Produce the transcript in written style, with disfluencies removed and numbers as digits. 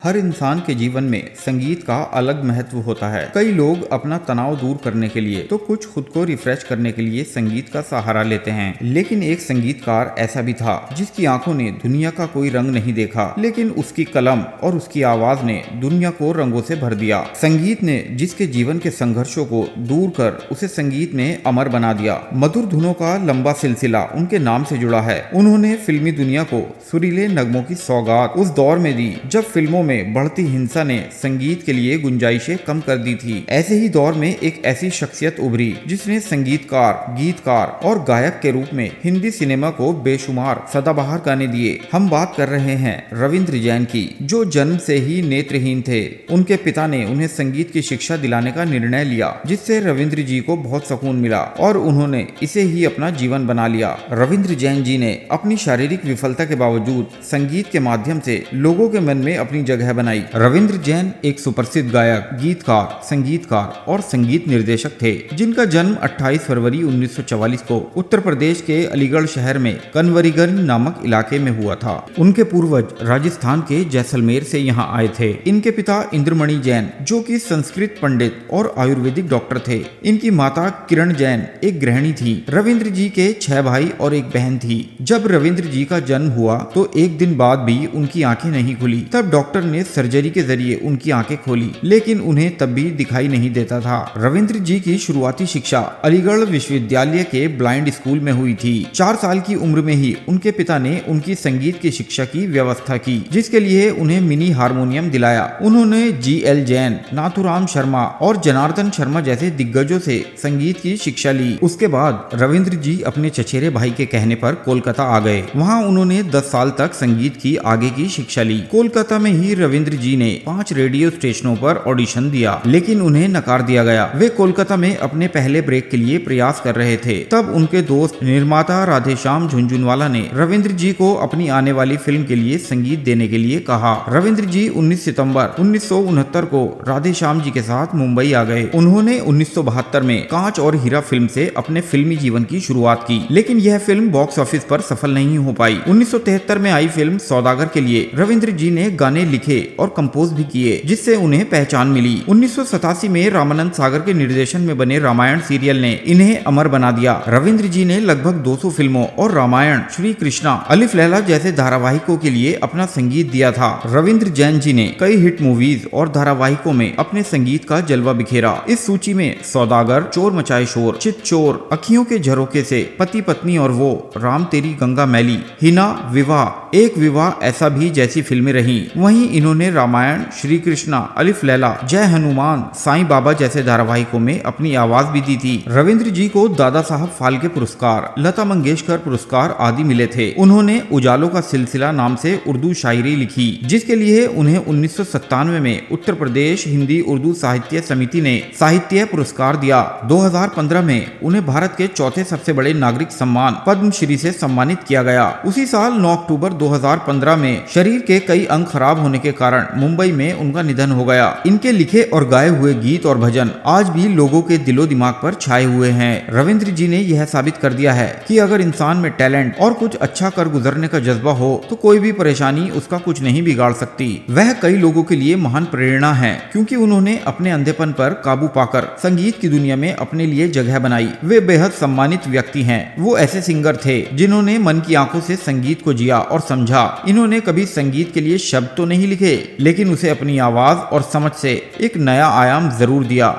हर इंसान के जीवन में संगीत का अलग महत्व होता है। कई लोग अपना तनाव दूर करने के लिए तो कुछ खुद को रिफ्रेश करने के लिए संगीत का सहारा लेते हैं। लेकिन एक संगीतकार ऐसा भी था जिसकी आंखों ने दुनिया का कोई रंग नहीं देखा, लेकिन उसकी कलम और उसकी आवाज ने दुनिया को रंगों से भर दिया। संगीत ने जिसके जीवन के संघर्षों को दूर कर उसे संगीत में अमर बना दिया। मधुर धुनों का लंबा सिलसिला उनके नाम से जुड़ा है। उन्होंने फिल्मी दुनिया को सुरीले नगमों की सौगात उस दौर में दी जब फिल्मों में बढ़ती हिंसा ने संगीत के लिए गुंजाइशें कम कर दी थी। ऐसे ही दौर में एक ऐसी शख्सियत उभरी जिसने संगीतकार, गीतकार और गायक के रूप में हिंदी सिनेमा को बेशुमार सदाबहार गाने दिए। हम बात कर रहे हैं रविंद्र जैन की, जो जन्म से ही नेत्रहीन थे। उनके पिता ने उन्हें संगीत की शिक्षा दिलाने का निर्णय लिया, जिससे रविंद्र जी को बहुत सुकून मिला और उन्होंने इसे ही अपना जीवन बना लिया। रविंद्र जैन जी ने अपनी शारीरिक विफलता के बावजूद संगीत के माध्यम से लोगों के मन में अपनी जगह बनाई। रविंद्र जैन एक सुप्रसिद्ध गायक, गीतकार, संगीतकार और संगीत निर्देशक थे, जिनका जन्म 28 फरवरी 1944 को उत्तर प्रदेश के अलीगढ़ शहर में कनवरीगंज नामक इलाके में हुआ था। उनके पूर्वज राजस्थान के जैसलमेर से यहाँ आए थे। इनके पिता इंद्रमणि जैन, जो कि संस्कृत पंडित और आयुर्वेदिक डॉक्टर थे। इनकी माता किरण जैन एक गृहिणी थी। रविंद्र जी के 6 भाई और एक बहन थी। जब रविंद्र जी का जन्म हुआ तो एक दिन बाद भी उनकी आंखें नहीं खुली। तब डॉक्टर ने सर्जरी के जरिए उनकी आंखें खोली, लेकिन उन्हें तब भी दिखाई नहीं देता था। रविंद्र जी की शुरुआती शिक्षा अलीगढ़ विश्वविद्यालय के ब्लाइंड स्कूल में हुई थी। 4 साल की उम्र में ही उनके पिता ने उनकी संगीत की शिक्षा की व्यवस्था की, जिसके लिए उन्हें मिनी हारमोनियम दिलाया। उन्होंने GL जैन, नाथुराम शर्मा और जनार्दन शर्मा जैसे दिग्गजों से संगीत की शिक्षा ली। उसके बाद रविंद्र जी अपने चचेरे भाई के कहने पर कोलकाता आ गए। वहाँ उन्होंने 10 साल तक संगीत की आगे की शिक्षा ली। कोलकाता में ही रविंद्र जी ने 5 रेडियो स्टेशनों पर ऑडिशन दिया, लेकिन उन्हें नकार दिया गया। वे कोलकाता में अपने पहले ब्रेक के लिए प्रयास कर रहे थे। तब उनके दोस्त निर्माता राधेश्याम झुनझुनवाला ने रविंद्र जी को अपनी आने वाली फिल्म के लिए संगीत देने के लिए कहा। रविंद्र जी 19 सितंबर 1969 को राधेश्याम जी के साथ मुंबई आ गए। उन्होंने 1972 में कांच और हीरा फिल्म से अपने फिल्मी जीवन की शुरुआत की, लेकिन यह फिल्म बॉक्स ऑफिस पर सफल नहीं हो पाई। 1973 में आई फिल्म सौदागर के लिए रविंद्र जी ने गाने लिखे और कंपोज भी किए, जिससे उन्हें पहचान मिली। 1987 में रामानंद सागर के निर्देशन में बने रामायण सीरियल ने इन्हें अमर बना दिया। रविंद्र जी ने लगभग 200 फिल्मों और रामायण, श्री कृष्णा, अलिफ लैला जैसे धारावाहिकों के लिए अपना संगीत दिया था। रविंद्र जैन जी ने कई हिट मूवीज और धारावाहिकों में अपने संगीत का जलवा बिखेरा। इस सूची में सौदागर, चोर मचाए शोर, चित चोर, अखियों के झरोके से, पति पत्नी और वो, राम तेरी गंगा मैली, हिना, विवाह, एक विवाह ऐसा भी जैसी फिल्में रहीं। वहीं इन्होंने रामायण, श्री कृष्णा, अलिफ लैला, जय हनुमान, साईं बाबा जैसे धारावाहिकों में अपनी आवाज भी दी थी। रविंद्र जी को दादा साहब फाल्के पुरस्कार, लता मंगेशकर पुरस्कार आदि मिले थे। उन्होंने उजालों का सिलसिला नाम से उर्दू शायरी लिखी, जिसके लिए उन्हें 1997 में उत्तर प्रदेश हिंदी उर्दू साहित्य समिति ने साहित्य पुरस्कार दिया। 2015 में उन्हें भारत के चौथे सबसे बड़े नागरिक सम्मान पद्मश्री से सम्मानित किया गया। उसी साल 9 अक्टूबर 2015 में शरीर के कई अंग खराब होने के कारण मुंबई में उनका निधन हो गया। इनके लिखे और गाए हुए गीत और भजन आज भी लोगों के दिलो दिमाग पर छाए हुए हैं। रविंद्र जी ने यह साबित कर दिया है कि अगर इंसान में टैलेंट और कुछ अच्छा कर गुजरने का जज्बा हो तो कोई भी परेशानी उसका कुछ नहीं बिगाड़ सकती। वह कई लोगों के लिए महान प्रेरणा है, क्योंकि उन्होंने अपने अंधेपन पर काबू पाकर संगीत की दुनिया में अपने लिए जगह बनाई। वे बेहद सम्मानित व्यक्ति हैं। वो ऐसे सिंगर थे जिन्होंने मन की आंखों से संगीत को जिया और समझा। इन्होंने कभी संगीत के लिए शब्द तो नहीं लिखे, लेकिन उसे अपनी आवाज और समझ से एक नया आयाम जरूर दिया।